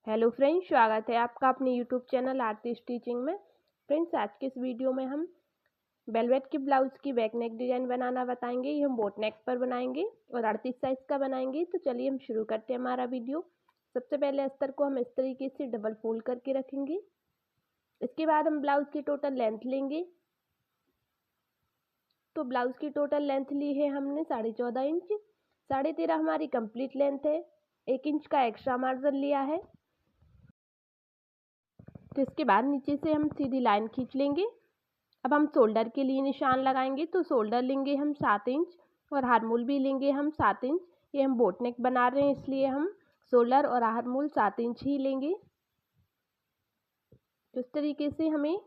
Hello friends, स्वागत है आपका अपने यूट्यूब चैनल आरती स्टिचिंग में। फ्रेंड्स, आज के इस वीडियो में हम वेलवेट की ब्लाउज की बैक नेक डिजाइन बनाना बताएंगे। ये हम बोट नेक पर बनाएंगे और 38 साइज का बनाएंगे। तो चलिए हम शुरू करते हैं हमारा वीडियो। सबसे पहले अस्तर को हम इस तरीके से डबल फोल्ड करके रखेंगे। इसके बाद हम ब्लाउज की टोटल लेंथ लेंगे। तो ब्लाउज की टोटल लेंथ ली है हमने 14.5 इंच। 13.5 हमारी कंप्लीट लेंथ है। 1 इंच का एक्स्ट्रा मार्जिन लिया है। तो इसके बाद नीचे से हम सीधी लाइन खींच लेंगे। अब हम शोल्डर के लिए निशान लगाएंगे। तो शोल्डर लेंगे हम 7 इंच और हार्मोल भी लेंगे हम 7 इंच। ये हम बोट नेक बना रहे हैं, इसलिए हम शोल्डर और हार्मोल 7 इंच ही लेंगे। तो इस तरीके से हमें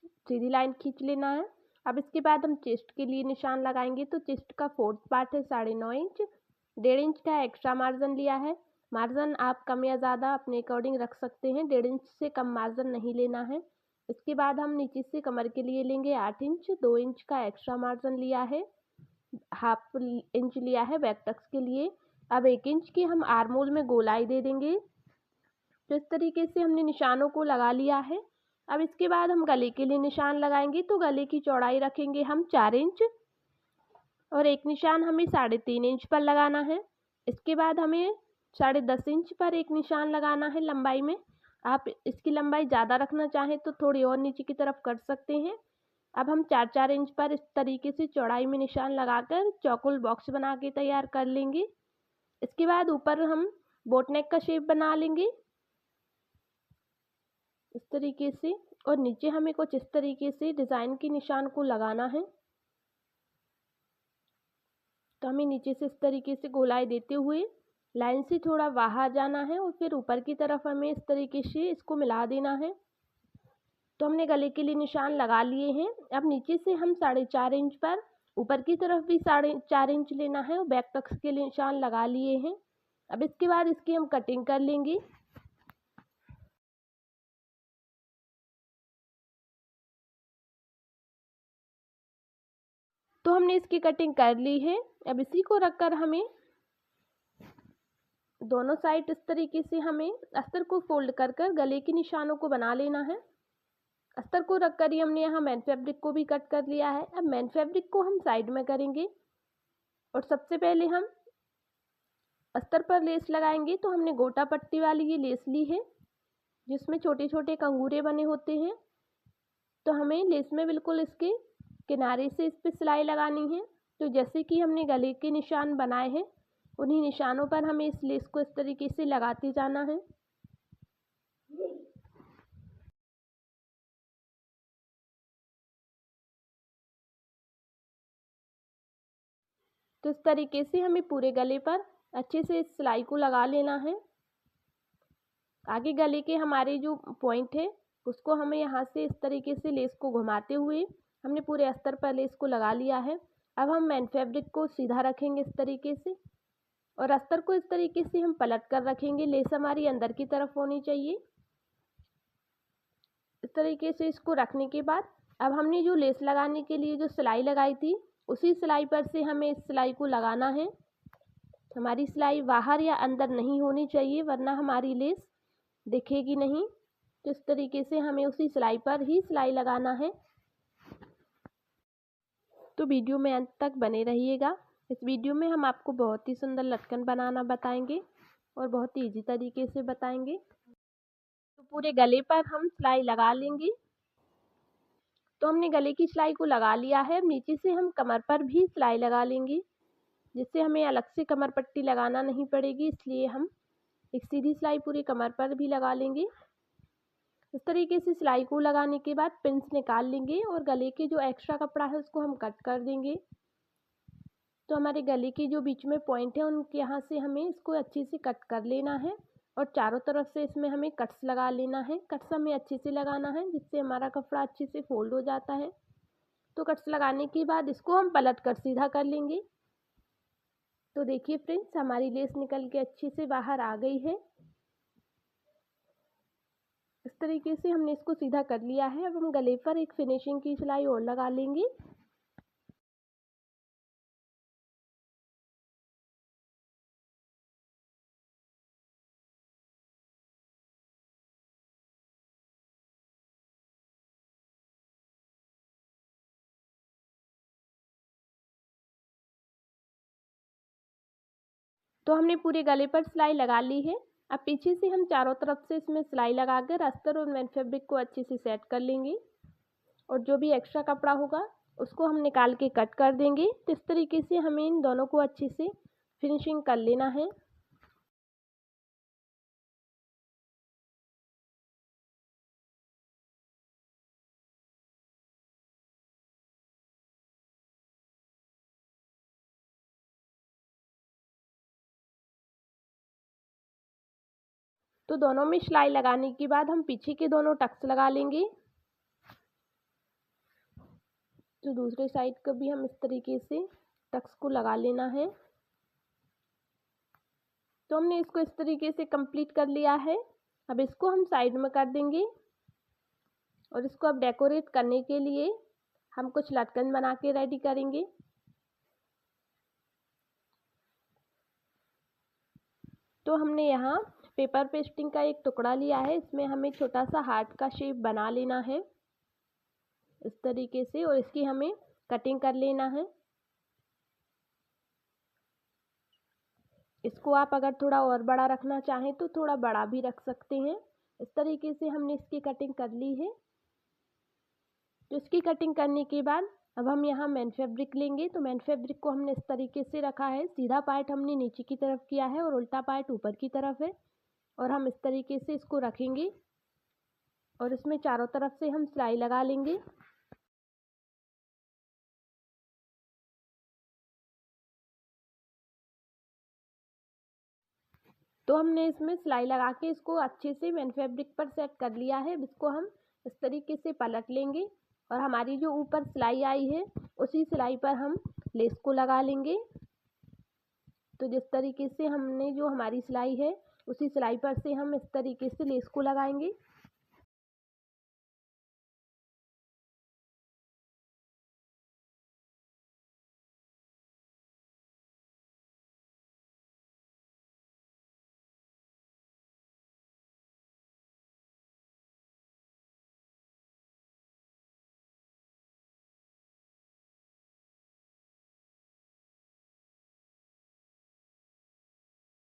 सीधी लाइन खींच लेना है। अब इसके बाद हम चेस्ट के लिए निशान लगाएंगे। तो चेस्ट का 4th पार्ट है 9.5 इंच। 1.5 इंच का एक्स्ट्रा मार्जिन लिया है। मार्जिन आप कम या ज़्यादा अपने अकॉर्डिंग रख सकते हैं। 1.5 इंच से कम मार्जिन नहीं लेना है। इसके बाद हम नीचे से कमर के लिए लेंगे 8 इंच। 2 इंच का एक्स्ट्रा मार्जिन लिया है। हाफ इंच लिया है बैक टक्स के लिए। अब 1 इंच की हम आर्मोल में गोलाई दे देंगे। तो इस तरीके से हमने निशानों को लगा लिया है। अब इसके बाद हम गले के लिए निशान लगाएंगे। तो गले की चौड़ाई रखेंगे हम 4 इंच और एक निशान हमें 3.5 इंच पर लगाना है। इसके बाद हमें 10.5 इंच पर एक निशान लगाना है लंबाई में। आप इसकी लंबाई ज़्यादा रखना चाहें तो थोड़ी और नीचे की तरफ कर सकते हैं। अब हम 4-4 इंच पर इस तरीके से चौड़ाई में निशान लगाकर चौकोर बॉक्स बना के तैयार कर लेंगे। इसके बाद ऊपर हम बोट नेक का शेप बना लेंगे इस तरीके से, और नीचे हमें कुछ इस तरीके से डिज़ाइन के निशान को लगाना है। तो हमें नीचे से इस तरीके से गोलाई देते हुए लाइन से थोड़ा बाहर जाना है और फिर ऊपर की तरफ हमें इस तरीके से इसको मिला देना है। तो हमने गले के लिए निशान लगा लिए हैं। अब नीचे से हम 4.5 इंच पर ऊपर की तरफ भी 4.5 इंच लेना है और बैक टक्स के लिए निशान लगा लिए हैं। अब इसके बाद इसकी हम कटिंग कर लेंगे। तो हमने इसकी कटिंग कर ली है। अब इसी को रखकर हमें दोनों साइड इस तरीके से हमें अस्तर को फोल्ड कर गले के निशानों को बना लेना है। अस्तर को रखकर ही हमने यहाँ मैन फैब्रिक को भी कट कर लिया है। अब मैन फैब्रिक को हम साइड में करेंगे और सबसे पहले हम अस्तर पर लेस लगाएंगे। तो हमने गोटा पट्टी वाली ये लेस ली है जिसमें छोटे छोटे कंगूरे बने होते हैं। तो हमें लेस में बिल्कुल इसके किनारे से इस पर सिलाई लगानी है। तो जैसे कि हमने गले के निशान बनाए हैं उन्हीं निशानों पर हमें इस लेस को इस तरीके से लगाते जाना है। तो इस तरीके से हमें पूरे गले पर अच्छे से इस सिलाई को लगा लेना है। आगे गले के हमारे जो पॉइंट है उसको हमें यहाँ से इस तरीके से लेस को घुमाते हुए हमने पूरे अस्तर पर लेस को लगा लिया है। अब हम मैन फैब्रिक को सीधा रखेंगे इस तरीके से और अस्तर को इस तरीके से हम पलट कर रखेंगे। लेस हमारी अंदर की तरफ होनी चाहिए। इस तरीके से इसको रखने के बाद अब हमने जो लेस लगाने के लिए जो सिलाई लगाई थी उसी सिलाई पर से हमें इस सिलाई को लगाना है। हमारी सिलाई बाहर या अंदर नहीं होनी चाहिए वरना हमारी लेस दिखेगी नहीं। तो इस तरीके से हमें उसी सिलाई पर ही सिलाई लगाना है। तो वीडियो में अंत तक बने रहिएगा। इस वीडियो में हम आपको बहुत ही सुंदर लटकन बनाना बताएंगे और बहुत ही ईजी तरीके से बताएंगे। तो पूरे गले पर हम सिलाई लगा लेंगे। तो हमने गले की सिलाई को लगा लिया है। अब नीचे से हम कमर पर भी सिलाई लगा लेंगे जिससे हमें अलग से कमर पट्टी लगाना नहीं पड़ेगी। इसलिए हम एक सीधी सिलाई पूरी कमर पर भी लगा लेंगे। इस तरीके से सिलाई को लगाने के बाद पिंस निकाल लेंगे और गले के जो एक्स्ट्रा कपड़ा है उसको हम कट कर देंगे। तो हमारे गले के जो बीच में पॉइंट है उनके यहाँ से हमें इसको अच्छे से कट कर लेना है और चारों तरफ से इसमें हमें कट्स लगा लेना है। कट्स हमें अच्छे से लगाना है जिससे हमारा कपड़ा अच्छे से फोल्ड हो जाता है। तो कट्स लगाने के बाद इसको हम पलट कर सीधा कर लेंगे। तो देखिए फ्रेंड्स, हमारी लेस निकल के अच्छे से बाहर आ गई है। इस तरीके से हमने इसको सीधा कर लिया है। अब हम गले पर एक फिनिशिंग की सिलाई और लगा लेंगे। तो हमने पूरे गले पर सिलाई लगा ली है। अब पीछे से हम चारों तरफ से इसमें सिलाई लगाकर अस्तर और मेन फैब्रिक को अच्छे से सेट कर लेंगे और जो भी एक्स्ट्रा कपड़ा होगा उसको हम निकाल के कट कर देंगे। तो इस तरीके से हमें इन दोनों को अच्छे से फिनिशिंग कर लेना है। तो दोनों में सिलाई लगाने के बाद हम पीछे के दोनों टक्स लगा लेंगे। तो दूसरे साइड का भी हम इस तरीके से टक्स को लगा लेना है। तो हमने इसको इस तरीके से कंप्लीट कर लिया है। अब इसको हम साइड में कर देंगे और इसको अब डेकोरेट करने के लिए हम कुछ लटकन बना के रेडी करेंगे। तो हमने यहाँ पेपर पेस्टिंग का एक टुकड़ा लिया है, इसमें हमें छोटा सा हार्ट का शेप बना लेना है इस तरीके से और इसकी हमें कटिंग कर लेना है। इसको आप अगर थोड़ा और बड़ा रखना चाहें तो थोड़ा बड़ा भी रख सकते हैं। इस तरीके से हमने इसकी कटिंग कर ली है। तो इसकी कटिंग करने के बाद अब हम यहाँ मेन फैब्रिक लेंगे। तो मेन फैब्रिक को हमने इस तरीके से रखा है, सीधा पार्ट हमने नीचे की तरफ किया है और उल्टा पार्ट ऊपर की तरफ है और हम इस तरीके से इसको रखेंगे और इसमें चारों तरफ से हम सिलाई लगा लेंगे। तो हमने इसमें सिलाई लगा के इसको अच्छे से मेन फैब्रिक पर सेट कर लिया है। इसको हम इस तरीके से पलट लेंगे और हमारी जो ऊपर सिलाई आई है उसी सिलाई पर हम लेस को लगा लेंगे। तो जिस तरीके से हमने जो हमारी सिलाई है उसी सिलाई पर से हम इस तरीके से लेस को लगाएंगे।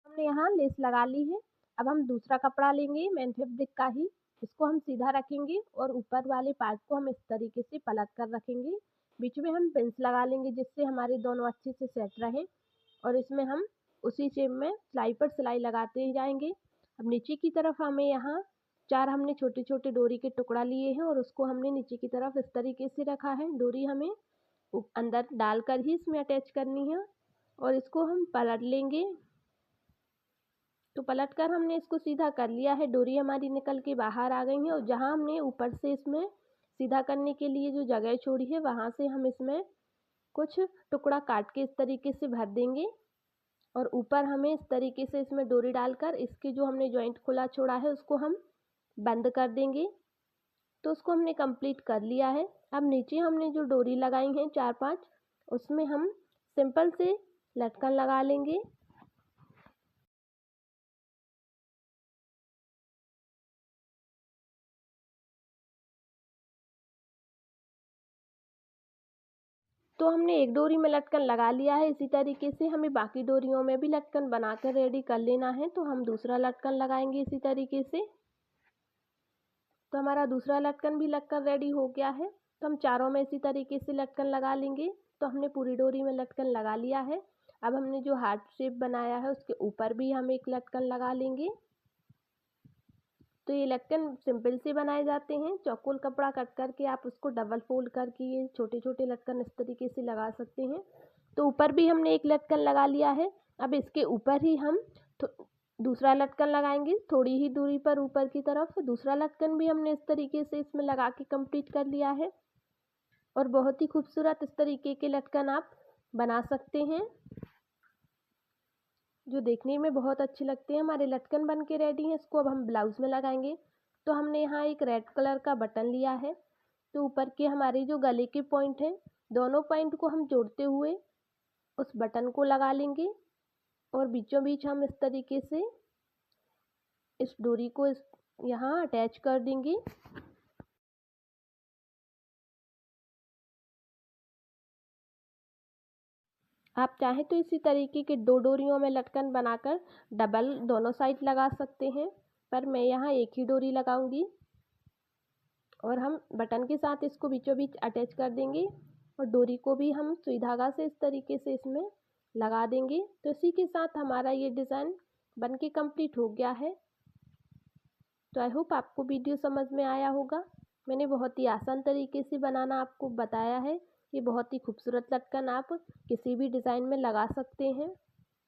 हमने यहाँ लेस लगा ली है। अब हम दूसरा कपड़ा लेंगे मेन फैब्रिक का ही, इसको हम सीधा रखेंगे और ऊपर वाले पार्ट को हम इस तरीके से पलट कर रखेंगे। बीच में हम पिंस लगा लेंगे जिससे हमारे दोनों अच्छे से सेट रहे और इसमें हम उसी शेप में सिलाई पर सिलाई लगाते ही जाएंगे। अब नीचे की तरफ हमें यहाँ चार हमने छोटे छोटे डोरी के टुकड़ा लिए हैं और उसको हमने नीचे की तरफ इस तरीके से रखा है। डोरी हमें अंदर डालकर ही इसमें अटैच करनी है और इसको हम पलट लेंगे। तो पलट कर हमने इसको सीधा कर लिया है। डोरी हमारी निकल के बाहर आ गई है और जहाँ हमने ऊपर से इसमें सीधा करने के लिए जो जगह छोड़ी है वहाँ से हम इसमें कुछ टुकड़ा काट के इस तरीके से भर देंगे और ऊपर हमें इस तरीके से इसमें डोरी डालकर इसके जो हमने जॉइंट खुला छोड़ा है उसको हम बंद कर देंगे। तो उसको हमने कंप्लीट कर लिया है। अब नीचे हमने जो डोरी लगाई है 4-5 उसमें हम सिंपल से लटकन लगा लेंगे। तो हमने एक डोरी में लटकन लगा लिया है। इसी तरीके से हमें बाकी डोरियों में भी लटकन बनाकर रेडी कर लेना है। तो हम दूसरा लटकन लगाएंगे इसी तरीके से। तो हमारा दूसरा लटकन भी लगकर रेडी हो गया है। तो हम चारों में इसी तरीके से लटकन लगा लेंगे। तो हमने पूरी डोरी में लटकन लगा लिया है। अब हमने जो हार्ट शेप बनाया है उसके ऊपर भी हम एक लटकन लगा लेंगे। तो ये लटकन सिंपल से बनाए जाते हैं। चौकोर कपड़ा कट करके आप उसको डबल फोल्ड करके ये छोटे छोटे लटकन इस तरीके से लगा सकते हैं। तो ऊपर भी हमने एक लटकन लगा लिया है। अब इसके ऊपर ही हम दूसरा लटकन लगाएंगे थोड़ी ही दूरी पर ऊपर की तरफ। दूसरा लटकन भी हमने इस तरीके से इसमें लगा के कंप्लीट कर लिया है और बहुत ही खूबसूरत इस तरीके के लटकन आप बना सकते हैं जो देखने में बहुत अच्छे लगते हैं। हमारे लटकन बन के रेडी हैं। इसको अब हम ब्लाउज में लगाएंगे। तो हमने यहाँ एक रेड कलर का बटन लिया है। तो ऊपर के हमारे जो गले के पॉइंट हैं दोनों पॉइंट को हम जोड़ते हुए उस बटन को लगा लेंगे और बीचों बीच हम इस तरीके से इस डोरी को यहाँ अटैच कर देंगे। आप चाहें तो इसी तरीके के 2 डोरियों में लटकन बनाकर डबल दोनों साइड लगा सकते हैं, पर मैं यहाँ एक ही डोरी लगाऊंगी और हम बटन के साथ इसको बीचों बीच अटैच कर देंगे और डोरी को भी हम सुई धागा से इस तरीके से इसमें लगा देंगे। तो इसी के साथ हमारा ये डिज़ाइन बन के कंप्लीट हो गया है। तो आई होप आपको वीडियो समझ में आया होगा। मैंने बहुत ही आसान तरीके से बनाना आपको बताया है। ये बहुत ही खूबसूरत लटकन आप किसी भी डिज़ाइन में लगा सकते हैं।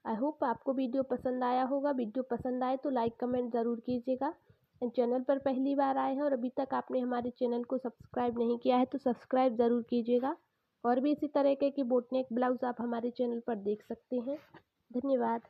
आई होप आपको वीडियो पसंद आया होगा। वीडियो पसंद आए तो लाइक कमेंट ज़रूर कीजिएगा। चैनल पर पहली बार आए हैं और अभी तक आपने हमारे चैनल को सब्सक्राइब नहीं किया है तो सब्सक्राइब ज़रूर कीजिएगा। और भी इसी तरह के बोटनेक ब्लाउज़ आप हमारे चैनल पर देख सकते हैं। धन्यवाद।